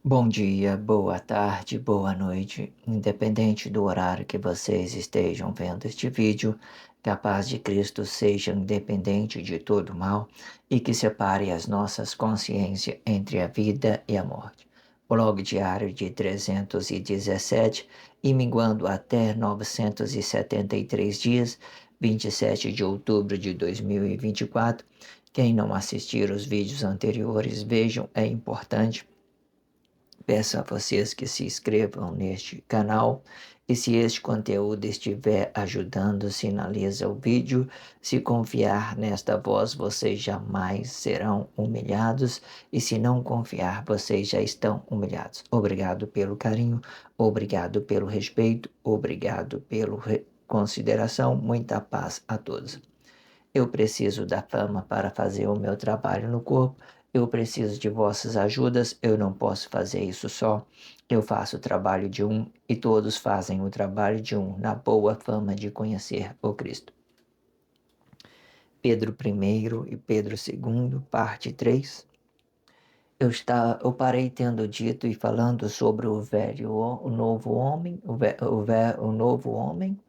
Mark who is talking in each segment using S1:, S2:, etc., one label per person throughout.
S1: Bom dia, boa tarde, boa noite, independente do horário que vocês estejam vendo este vídeo, que a paz de Cristo seja independente de todo mal e que separe as nossas consciências entre a vida e a morte. Blog diário de 317 e minguando até 973 dias, 27 de outubro de 2024. Quem não assistir os vídeos anteriores, vejam, é importante. Peço a vocês que se inscrevam neste canal e se este conteúdo estiver ajudando, sinaliza o vídeo. Se confiar nesta voz, vocês jamais serão humilhados e se não confiar, vocês já estão humilhados. Obrigado pelo carinho, obrigado pelo respeito, obrigado pela consideração. Muita paz a todos. Eu preciso da fama para fazer o meu trabalho no corpo. Eu preciso de vossas ajudas. Eu não posso fazer isso só. Eu faço o trabalho de um e todos fazem o trabalho de um, na boa fama de conhecer o Cristo. Pedro I e Pedro II, parte 3. Eu parei tendo dito e falando sobre o novo homem, o novo homem,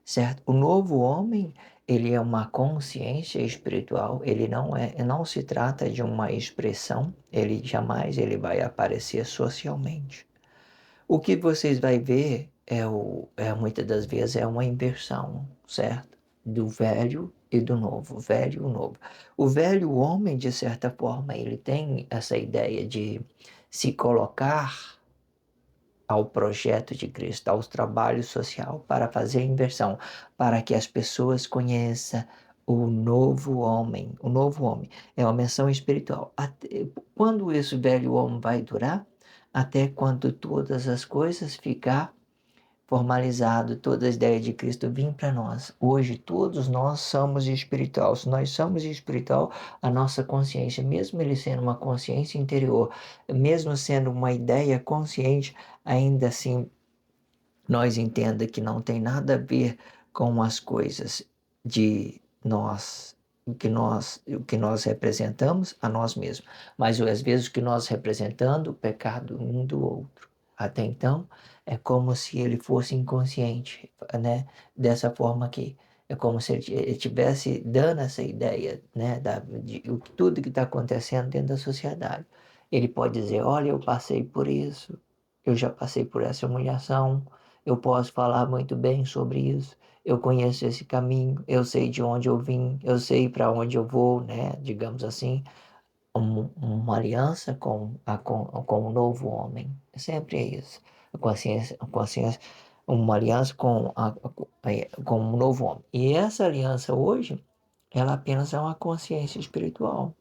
S1: certo? O novo homem, ele é uma consciência espiritual, ele não se trata de uma expressão, ele jamais ele vai aparecer socialmente. O que vocês vai ver muitas das vezes é uma inversão, certo? Do velho e do novo, o velho e o novo. O velho homem, de certa forma, ele tem essa ideia de se colocar ao projeto de Cristo, ao trabalho social, para fazer a inversão, para que as pessoas conheçam o novo homem. O novo homem é uma menção espiritual. Quando esse velho homem vai durar? Até quando todas as coisas ficar formalizado, toda a ideia de Cristo vir para nós. Hoje todos nós somos espiritual. Se nós somos espiritual, a nossa consciência, mesmo ele sendo uma consciência interior, mesmo sendo uma ideia consciente, ainda assim nós entenda que não tem nada a ver com as coisas de nós, o que nós representamos a nós mesmos, mas às vezes o que nós representando o pecado um do outro. Até então é como se ele fosse inconsciente, né? Dessa forma aqui. É como se ele estivesse dando essa ideia, né, de tudo que está acontecendo dentro da sociedade. Ele pode dizer, olha, eu passei por isso, eu já passei por essa humilhação, eu posso falar muito bem sobre isso. Eu conheço esse caminho, eu sei de onde eu vim, eu sei para onde eu vou, né? Digamos assim, uma aliança com o novo homem. Sempre é isso. A consciência, uma aliança com um novo homem. E essa aliança hoje, ela apenas é uma consciência espiritual.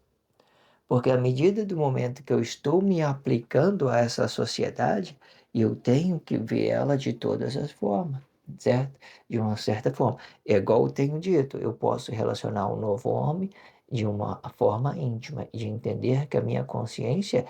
S1: Porque à medida do momento que eu estou me aplicando a essa sociedade, eu tenho que ver ela de todas as formas, certo? De uma certa forma. É igual eu tenho dito, eu posso relacionar um novo homem de uma forma íntima, de entender que a minha consciência,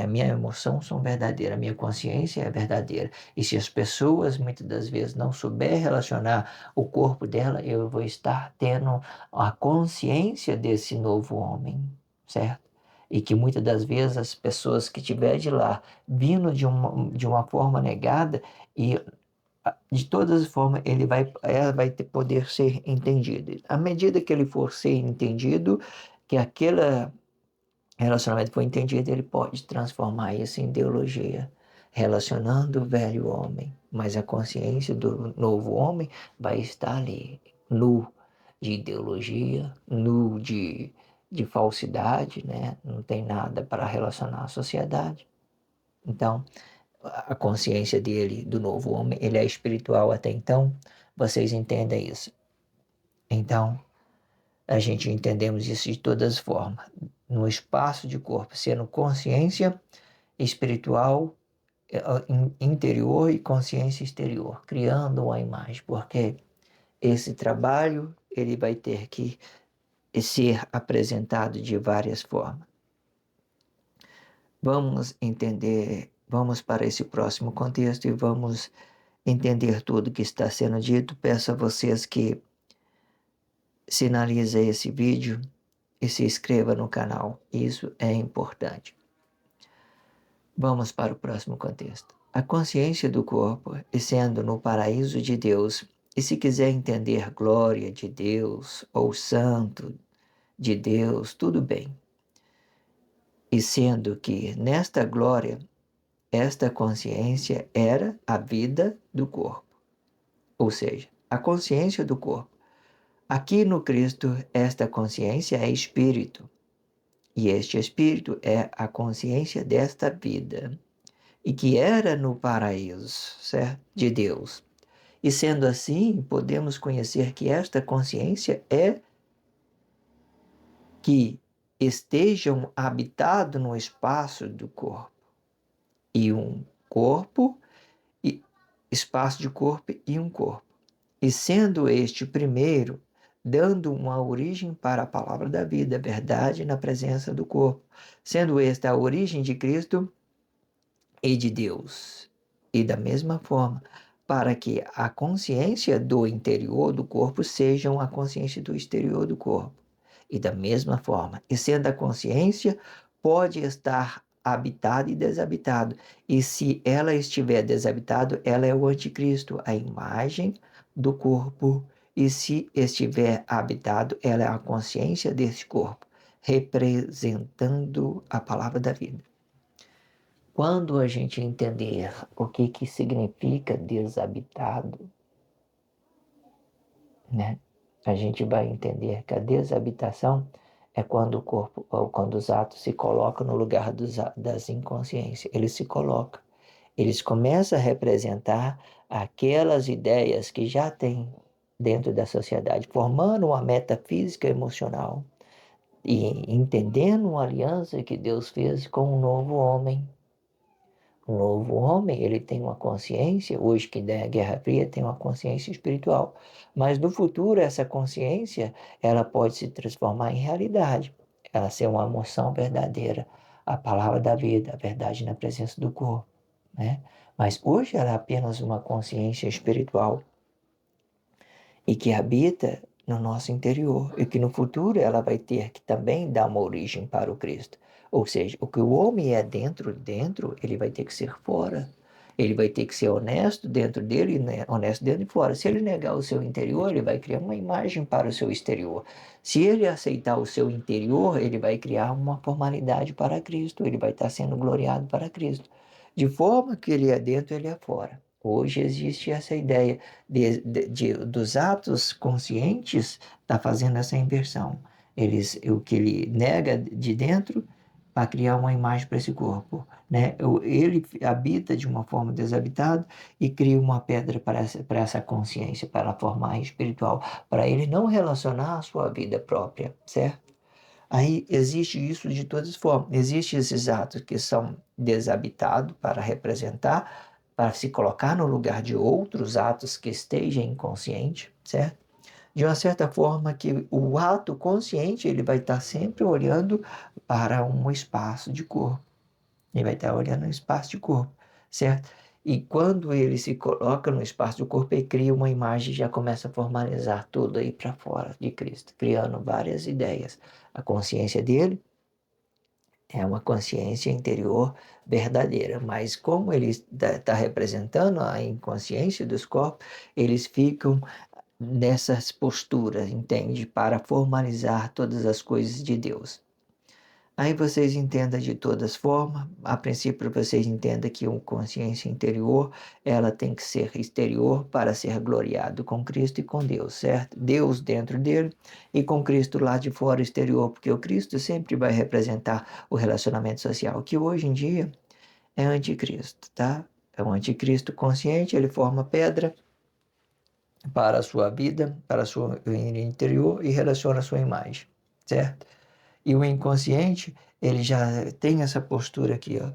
S1: a minha emoção são verdadeiras, a minha consciência é verdadeira. E se as pessoas muitas das vezes não souber relacionar o corpo dela, eu vou estar tendo a consciência desse novo homem, certo? E que muitas das vezes as pessoas que tiver de lá vindo de uma forma negada e de todas as formas ela vai poder ser entendida. À medida que ele for ser entendido, que aquele relacionamento for entendido, ele pode transformar isso em ideologia, relacionando o velho homem, mas a consciência do novo homem vai estar ali, nu de ideologia, nu de falsidade, né? Não tem nada para relacionar à sociedade. Então, a consciência dele, do novo homem, ele é espiritual até então, vocês entendem isso. Então, a gente entendemos isso de todas as formas. No espaço de corpo, sendo consciência espiritual, interior e consciência exterior, criando uma imagem, porque esse trabalho ele vai ter que ser apresentado de várias formas. Vamos entender, vamos para esse próximo contexto e vamos entender tudo que está sendo dito. Peço a vocês que sinalizem esse vídeo e se inscreva no canal. Isso é importante. Vamos para o próximo contexto. A consciência do corpo, e sendo no paraíso de Deus, e se quiser entender glória de Deus ou santo de Deus, tudo bem. E sendo que nesta glória, esta consciência era a vida do corpo, ou seja, a consciência do corpo. Aqui no Cristo, esta consciência é espírito, e este espírito é a consciência desta vida, e que era no paraíso, certo? De Deus. E sendo assim, podemos conhecer que esta consciência é que estejam habitado no espaço do corpo. E um corpo, e espaço de corpo e um corpo. E sendo este primeiro, dando uma origem para a palavra da vida, verdade na presença do corpo, sendo esta a origem de Cristo e de Deus. E da mesma forma, para que a consciência do interior do corpo seja a consciência do exterior do corpo. E da mesma forma, e sendo a consciência, pode estar habitado e desabitado. E se ela estiver desabitado, ela é o anticristo, a imagem do corpo. E se estiver habitado, ela é a consciência desse corpo, representando a palavra da vida. Quando a gente entender o que significa desabitado, né? A gente vai entender que a desabitação é quando o corpo ou quando os atos se colocam no lugar das inconsciências. Eles se colocam. Eles começam a representar aquelas ideias que já tem dentro da sociedade, formando uma metafísica emocional e entendendo uma aliança que Deus fez com um novo homem. O novo homem, ele tem uma consciência, hoje que da Guerra Fria tem uma consciência espiritual, mas no futuro essa consciência, ela pode se transformar em realidade, ela ser uma emoção verdadeira, a palavra da vida, a verdade na presença do corpo, né? Mas hoje ela é apenas uma consciência espiritual e que habita no nosso interior e que no futuro ela vai ter que também dar uma origem para o Cristo. Ou seja, o que o homem é dentro, ele vai ter que ser fora. Ele vai ter que ser honesto dentro dele e honesto dentro de fora. Se ele negar o seu interior, ele vai criar uma imagem para o seu exterior. Se ele aceitar o seu interior, ele vai criar uma formalidade para Cristo. Ele vai estar sendo gloriado para Cristo. De forma que ele é dentro, ele é fora. Hoje existe essa ideia dos atos conscientes, está fazendo essa inversão. O que ele nega de dentro para criar uma imagem para esse corpo, né? Ele habita de uma forma desabitada e cria uma pedra para essa consciência, para formar espiritual, para ele não relacionar a sua vida própria, certo? Aí existe isso de todas as formas. Existem esses atos que são desabitados para representar, para se colocar no lugar de outros atos que estejam inconsciente, certo? De uma certa forma que o ato consciente ele vai estar sempre olhando para um espaço de corpo. Ele vai estar olhando um espaço de corpo, certo? E quando ele se coloca no espaço do corpo, ele cria uma imagem e já começa a formalizar tudo aí para fora de Cristo, criando várias ideias. A consciência dele é uma consciência interior verdadeira, mas como ele está representando a inconsciência dos corpos, eles ficam nessas posturas, entende? Para formalizar todas as coisas de Deus. Aí vocês entendam de todas formas, a princípio vocês entendam que uma consciência interior, ela tem que ser exterior para ser gloriado com Cristo e com Deus, certo? Deus dentro dele e com Cristo lá de fora exterior, porque o Cristo sempre vai representar o relacionamento social, que hoje em dia é anticristo, tá? É um anticristo consciente, ele forma pedra para a sua vida, para o seu interior e relaciona a sua imagem, certo? E o inconsciente, ele já tem essa postura aqui, ó.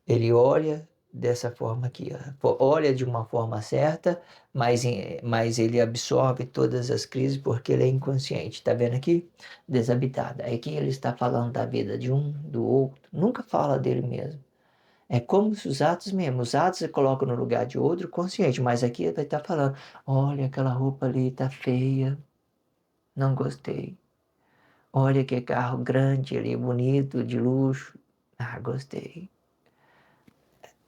S1: Ele olha dessa forma aqui, ó. Olha de uma forma certa, mas ele absorve todas as crises porque ele é inconsciente. Tá vendo aqui? Desabitado. Aqui ele está falando da vida de um, do outro. Nunca fala dele mesmo. É como se os atos mesmo, os atos você coloca no lugar de outro consciente, mas aqui ele vai estar falando, olha aquela roupa ali, tá feia, não gostei. Olha que carro grande ali, bonito, de luxo. Ah, gostei.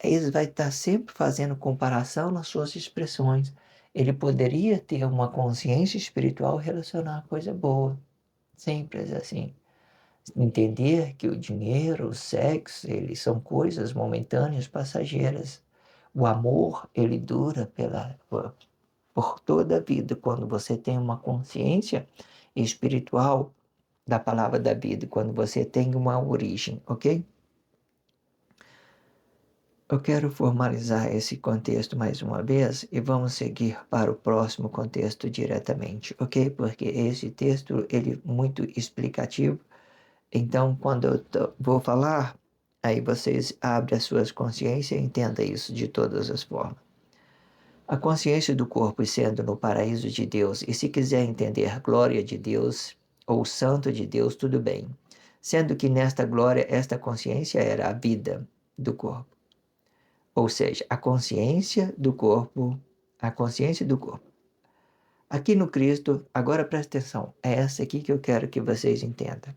S1: ele vai estar sempre fazendo comparação nas suas expressões. Ele poderia ter uma consciência espiritual e relacionar a coisa boa. Simples assim. Entender que o dinheiro, o sexo, eles são coisas momentâneas, passageiras. O amor, ele dura por toda a vida. Quando você tem uma consciência espiritual da palavra da vida, quando você tem uma origem, ok? Eu quero formalizar esse contexto mais uma vez e vamos seguir para o próximo contexto diretamente, ok? Porque esse texto ele é muito explicativo. Então, quando eu vou falar, aí vocês abrem as suas consciências e entendam isso de todas as formas. A consciência do corpo sendo no paraíso de Deus, e se quiser entender glória de Deus ou santo de Deus, tudo bem. Sendo que nesta glória, esta consciência era a vida do corpo. Ou seja, a consciência do corpo, a consciência do corpo. Aqui no Cristo, agora presta atenção, é essa aqui que eu quero que vocês entendam.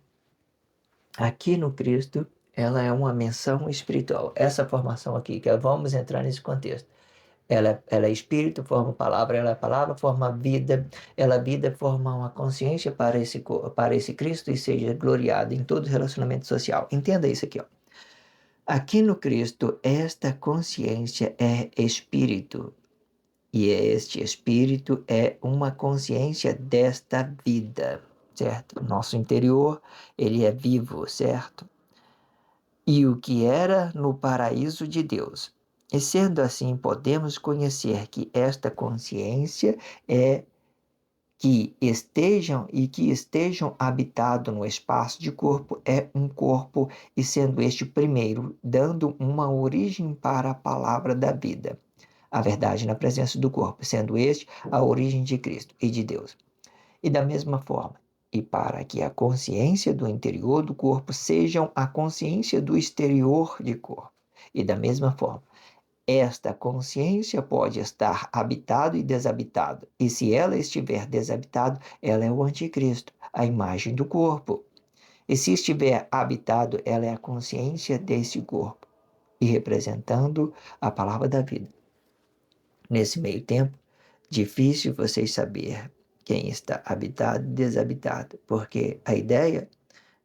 S1: Aqui no Cristo, ela é uma menção espiritual. Essa formação aqui, que vamos entrar nesse contexto. Ela é espírito, forma palavra, ela é palavra, forma vida, ela vida forma uma consciência para esse Cristo e seja gloriado em todo relacionamento social. Entenda isso aqui, ó. Aqui no Cristo, esta consciência é espírito. E este espírito é uma consciência desta vida, certo? Nosso interior, ele é vivo, certo? E o que era no paraíso de Deus. E sendo assim, podemos conhecer que esta consciência é que estejam habitado no espaço de corpo é um corpo, e sendo este primeiro, dando uma origem para a palavra da vida. A verdade na presença do corpo, sendo este a origem de Cristo e de Deus. E da mesma forma, e para que a consciência do interior do corpo sejam a consciência do exterior de corpo. E da mesma forma, esta consciência pode estar habitado e desabitado. E se ela estiver desabitado, ela é o anticristo, a imagem do corpo. E se estiver habitado, ela é a consciência desse corpo e representando a palavra da vida. Nesse meio tempo, difícil vocês saber quem está habitado e desabitado, porque a ideia,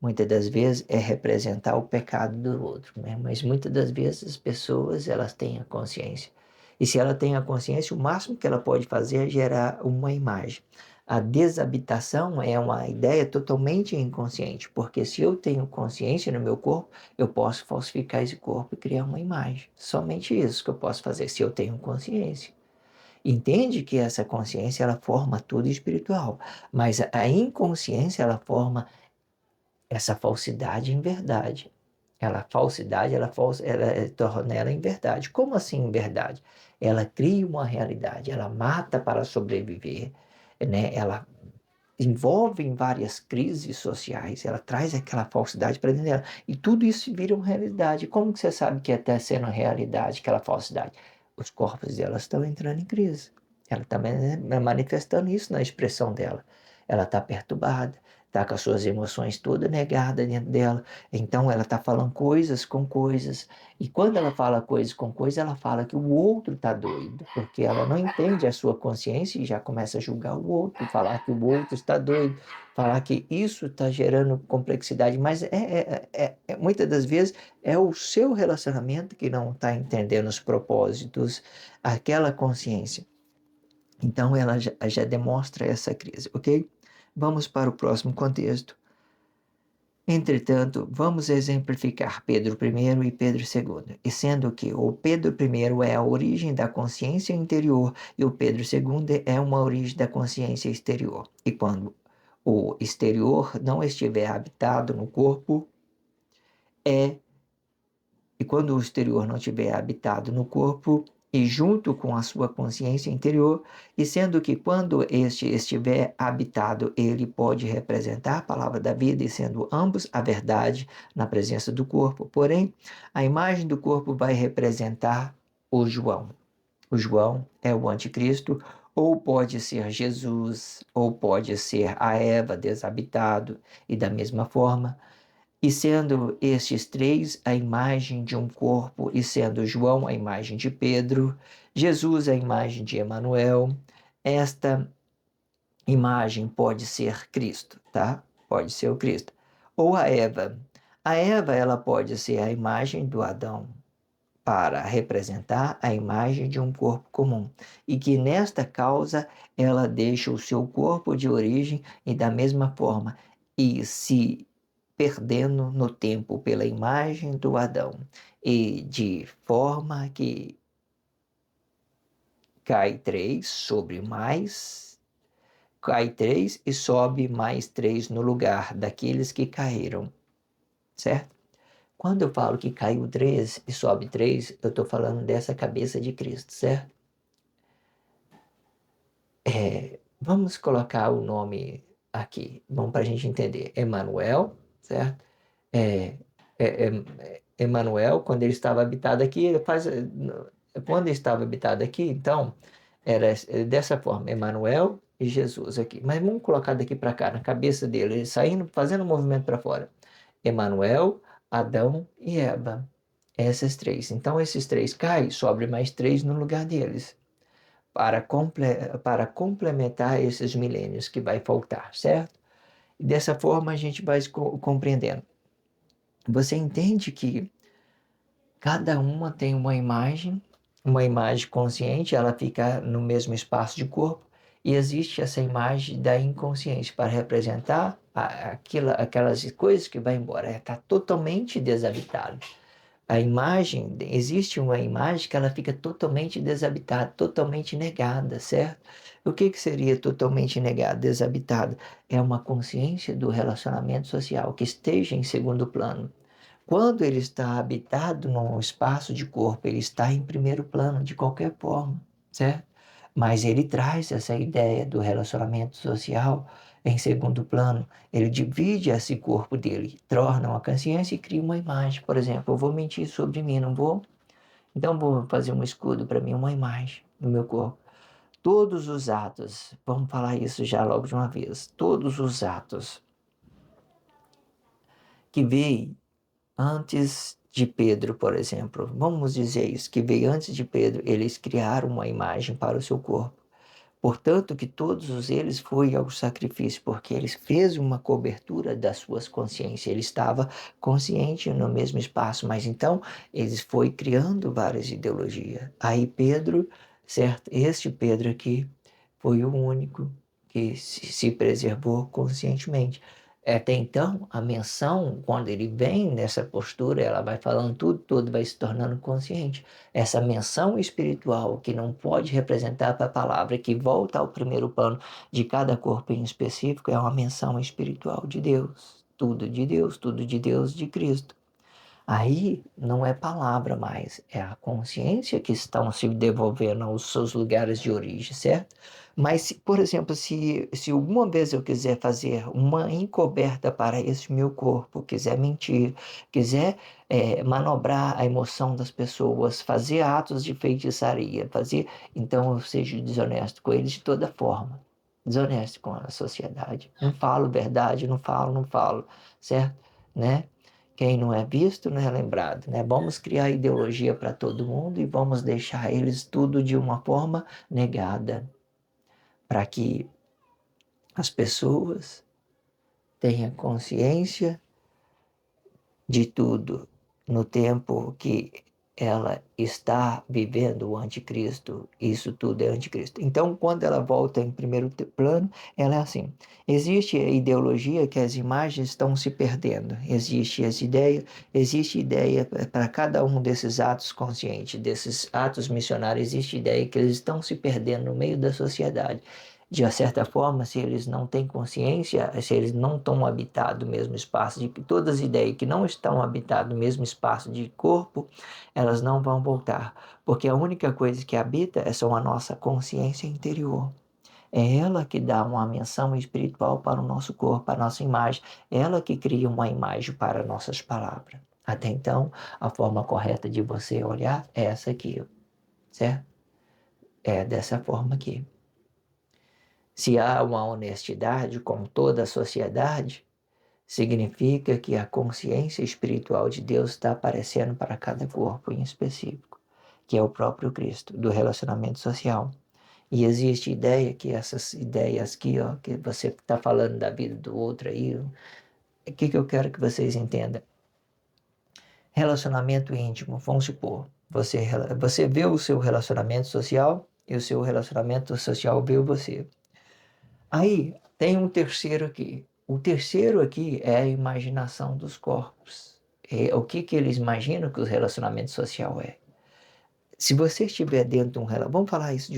S1: muitas das vezes, é representar o pecado do outro, né? Mas muitas das vezes as pessoas, elas têm a consciência. E se ela tem a consciência, o máximo que ela pode fazer é gerar uma imagem. A desabitação é uma ideia totalmente inconsciente, porque se eu tenho consciência no meu corpo, eu posso falsificar esse corpo e criar uma imagem. Somente isso que eu posso fazer, se eu tenho consciência. Entende que essa consciência ela forma tudo espiritual, mas a inconsciência ela forma essa falsidade em verdade. Ela falsidade, ela torna ela em verdade. Como assim em verdade? Ela cria uma realidade, ela mata para sobreviver, né? Ela envolve em várias crises sociais, ela traz aquela falsidade para dentro dela. E tudo isso vira uma realidade. Como que você sabe que está sendo realidade, aquela falsidade? Os corpos dela estão entrando em crise. Ela está manifestando isso na expressão dela. Ela está perturbada, está com as suas emoções todas negadas dentro dela. Então ela está falando coisas com coisas. E quando ela fala coisas com coisas, ela fala que o outro está doido, porque ela não entende a sua consciência e já começa a julgar o outro, falar que o outro está doido, falar que isso está gerando complexidade. Mas muitas das vezes é o seu relacionamento que não está entendendo os propósitos, aquela consciência. Então ela já demonstra essa crise, ok? Vamos para o próximo contexto. Entretanto, vamos exemplificar Pedro I e Pedro II, e sendo que o Pedro I é a origem da consciência interior e o Pedro II é uma origem da consciência exterior. E quando o exterior não estiver habitado no corpo, e quando o exterior não estiver habitado no corpo, e junto com a sua consciência interior, e sendo que quando este estiver habitado, ele pode representar a palavra da vida, e sendo ambos a verdade na presença do corpo. Porém, a imagem do corpo vai representar o João. O João é o anticristo, ou pode ser Jesus, ou pode ser a Eva desabitado, e da mesma forma, E sendo estes três a imagem de um corpo, e sendo João a imagem de Pedro, Jesus a imagem de Emanuel, esta imagem pode ser Cristo, tá? Pode ser o Cristo. Ou a Eva. A Eva, ela pode ser a imagem do Adão, para representar a imagem de um corpo comum, e que nesta causa ela deixa o seu corpo de origem e da mesma forma, e se perdendo no tempo pela imagem do Adão, e de forma que cai três sobre mais, cai três e sobe mais três no lugar daqueles que caíram, certo? Quando eu falo que caiu três e sobe três, eu estou falando dessa cabeça de Cristo, certo? Vamos colocar o nome aqui, bom, para a gente entender. Emanuel, certo? É, Emanuel, quando ele estava habitado aqui, quando ele estava habitado aqui, então, era dessa forma, Emanuel e Jesus aqui. Mas vamos colocar daqui para cá, na cabeça dele, ele saindo, fazendo um movimento para fora. Emanuel, Adão e Eva. Essas três. Então, esses três caem, sobre mais três no lugar deles para complementar esses milênios que vai faltar, certo? E dessa forma a gente vai compreendendo. Você entende que cada uma tem uma imagem consciente, ela fica no mesmo espaço de corpo, e existe essa imagem da inconsciência para representar aquelas coisas que vai embora. Está totalmente desabitado. A imagem, existe uma imagem que ela fica totalmente desabitada, totalmente negada, certo? O que seria totalmente negada, desabitada? É uma consciência do relacionamento social que esteja em segundo plano. Quando ele está habitado num espaço de corpo, ele está em primeiro plano de qualquer forma, certo? Mas ele traz essa ideia do relacionamento social em segundo plano. Ele divide esse corpo dele, torna uma consciência e cria uma imagem. Por exemplo, eu vou mentir sobre mim, não vou? Então vou fazer um escudo para mim, uma imagem no meu corpo. Todos os atos, vamos falar isso já logo de uma vez, todos os atos que veio antes de Pedro, por exemplo, vamos dizer isso, que veio antes de Pedro, eles criaram uma imagem para o seu corpo. Portanto, que todos eles foi ao sacrifício, porque eles fez uma cobertura das suas consciências. Ele estava consciente no mesmo espaço, mas então eles foi criando várias ideologias. Aí Pedro, certo? Este Pedro aqui foi o único que se preservou conscientemente. Até então, a menção, quando ele vem nessa postura, ela vai falando tudo, tudo vai se tornando consciente. Essa menção espiritual que não pode representar a palavra, que volta ao primeiro plano de cada corpo em específico, é uma menção espiritual de Deus. Tudo de Deus, tudo de Deus, de Cristo. Aí não é palavra mais, é a consciência que estão se devolvendo aos seus lugares de origem, certo? Mas, por exemplo, se alguma vez eu quiser fazer uma encoberta para esse meu corpo, quiser mentir, quiser manobrar a emoção das pessoas, fazer atos de feitiçaria, então eu seja desonesto com eles de toda forma. Desonesto com a sociedade. Não falo verdade, não falo, certo? Né? Quem não é visto não é lembrado, né? Vamos criar ideologia para todo mundo e vamos deixar eles tudo de uma forma negada, para que as pessoas tenham consciência de tudo no tempo que ela está vivendo o anticristo, isso tudo é anticristo. Então, quando ela volta em primeiro plano, ela é assim. Existe a ideologia que as imagens estão se perdendo. Existe ideia para cada um desses atos conscientes, desses atos missionários, existe ideia que eles estão se perdendo no meio da sociedade. De certa forma, se eles não têm consciência, se eles não estão habitados no mesmo espaço, de que todas as ideias que não estão habitadas no mesmo espaço de corpo, elas não vão voltar. Porque a única coisa que habita é só a nossa consciência interior. É ela que dá uma menção espiritual para o nosso corpo, para a nossa imagem. É ela que cria uma imagem para nossas palavras. Até então, a forma correta de você olhar é essa aqui, certo? É dessa forma aqui. Se há uma honestidade com toda a sociedade, significa que a consciência espiritual de Deus está aparecendo para cada corpo em específico, que é o próprio Cristo, do relacionamento social. E existe ideia que essas ideias aqui, ó, que você está falando da vida do outro aí, o que eu quero que vocês entendam? Relacionamento íntimo, vamos supor, você vê o seu relacionamento social e o seu relacionamento social vê você. Aí tem um terceiro aqui. O terceiro aqui é a imaginação dos corpos. É o que eles imaginam que o relacionamento social é. Se você estiver dentro de um relacionamento, vamos falar isso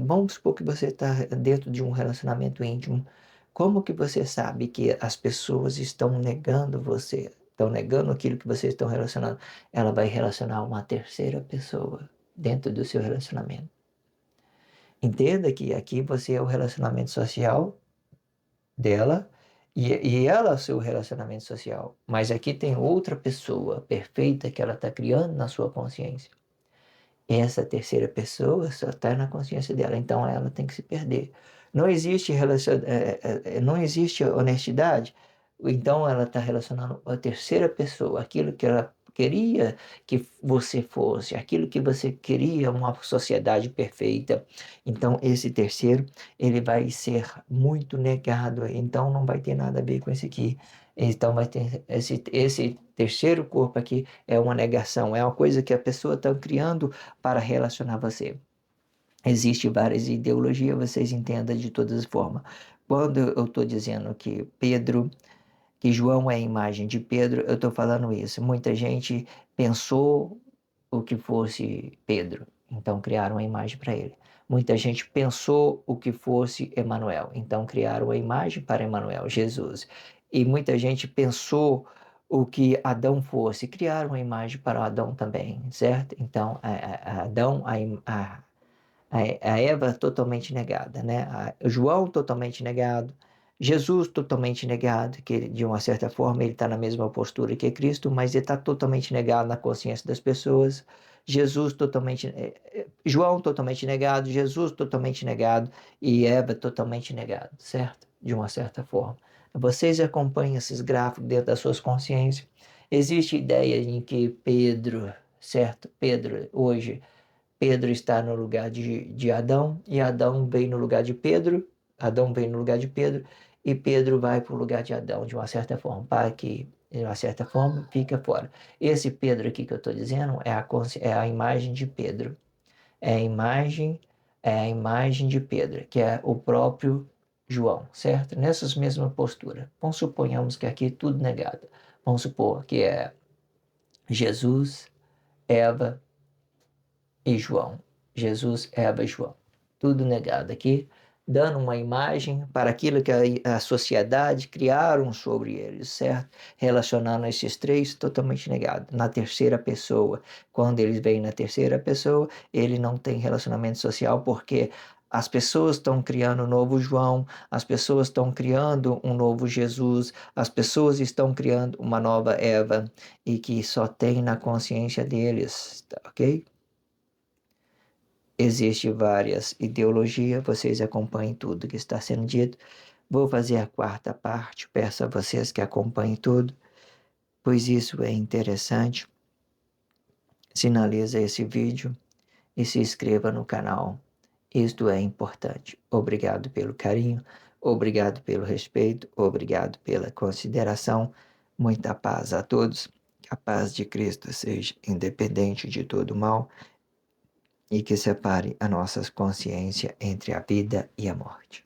S1: vamos supor que você está dentro de um relacionamento íntimo. Como que você sabe que as pessoas estão negando você, estão negando aquilo que vocês estão relacionando? Ela vai relacionar uma terceira pessoa dentro do seu relacionamento. Entenda que aqui você é o relacionamento social dela e ela é o seu relacionamento social. Mas aqui tem outra pessoa perfeita que ela está criando na sua consciência. Essa terceira pessoa só está na consciência dela, então ela tem que se perder. Não existe honestidade, então ela está relacionando a terceira pessoa, aquilo que ela queria que você fosse, aquilo que você queria, uma sociedade perfeita. Então esse terceiro, ele vai ser muito negado, então não vai ter nada a ver com esse aqui. Então vai ter esse terceiro corpo aqui é uma negação, é uma coisa que a pessoa está criando para relacionar você. Existem várias ideologias, vocês entendam de todas as formas. Quando eu estou dizendo que João é a imagem de Pedro, eu estou falando isso. Muita gente pensou o que fosse Pedro, então criaram uma imagem para ele. Muita gente pensou o que fosse Emanuel, então criaram a imagem para Emanuel, Jesus. E muita gente pensou o que Adão fosse, criaram uma imagem para Adão também, certo? Então, Adão, a Eva totalmente negada, né? João totalmente negado, Jesus totalmente negado, que de uma certa forma ele está na mesma postura que Cristo, mas ele está totalmente negado na consciência das pessoas. João totalmente negado, Jesus totalmente negado e Eva totalmente negado, certo? De uma certa forma. Vocês acompanham esses gráficos dentro das suas consciências. Existe ideia em que Pedro, certo? Pedro está no lugar de Adão e Adão vem no lugar de Pedro. Adão vem no lugar de Pedro e Pedro vai para o lugar de Adão, de uma certa forma, para que, de uma certa forma, fica fora. Esse Pedro aqui que eu estou dizendo é a imagem de Pedro. É a imagem, é a imagem de Pedro, que é o próprio João, certo? Nessas mesmas posturas. Vamos suponhamos que aqui tudo negado. Vamos supor que é Jesus, Eva e João. Jesus, Eva e João. Tudo negado aqui, dando uma imagem para aquilo que a sociedade criaram sobre eles, certo? Relacionando esses três totalmente negado. Na terceira pessoa, quando eles vêm na terceira pessoa, ele não tem relacionamento social porque as pessoas estão criando um novo João, as pessoas estão criando um novo Jesus, as pessoas estão criando uma nova Eva e que só tem na consciência deles, tá, ok? Existem várias ideologias, vocês acompanhem tudo que está sendo dito. Vou fazer a quarta parte, peço a vocês que acompanhem tudo, pois isso é interessante. Sinaliza esse vídeo e se inscreva no canal. Isto é importante. Obrigado pelo carinho, obrigado pelo respeito, obrigado pela consideração. Muita paz a todos. Que a paz de Cristo seja independente de todo mal e que separe a nossa consciência entre a vida e a morte.